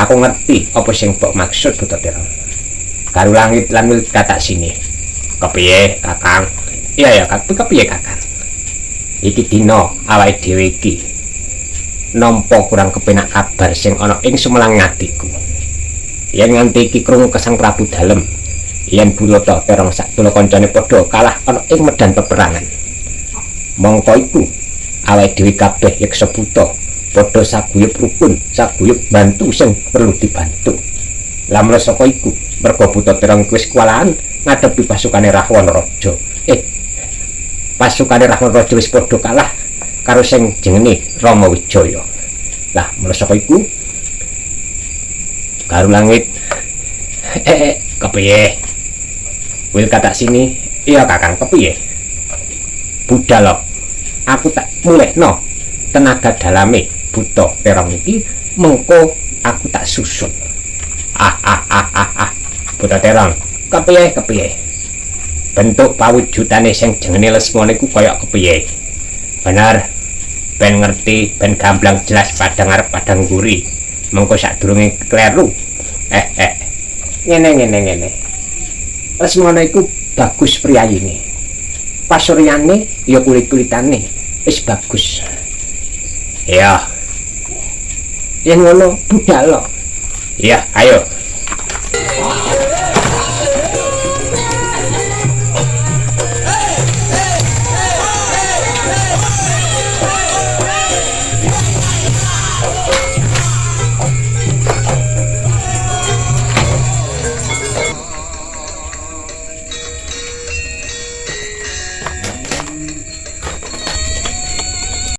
Aku ngerti apa sing mbok maksud Butatira. Garu langit lan wilit katak sini. Kepiye, Kakang? Iya ya, kepiye Kakang? Iki dina awake dhewe iki nampa kurang kepenak kabar sing ana ing sumelang atiku. Yen nganti iki krungu Sang Prabu dalem, yen Butatira sakdula kancane padha kalah ana ing medan peperangan. Mongko iku awake dhewe kabeh yeksa buta padha saguyub rukun, saguyub bantu sing perlu dibantu. Lamun saka iku, merga Butatira wis kuwalahan ngadepi pasukane Rahwana Raja. Pasukane Rahwana Raja wis padha kalah karo sing jenenge Rama Wijaya. Lah, mula saka iku Garu langit. Kepiye? Wil katak sini. Iya Kakang, kepiye? Budal, aku tak mulehno tenaga dalame Butatira iki mengko aku tak susun. Butatira, kepiye? Bentuk pawujudane sing jenenge Lesmana iku kaya kepiye? Bener, ben ngerti, ben gamblang jelas padang arep padang guri. Mengko sadurunge kleru. Ngene. Lesmana iku bagus priyayine. Pasuryane ya kulit-kulitane wis bagus. Ya. Yen ngono budal. Iya, ayo.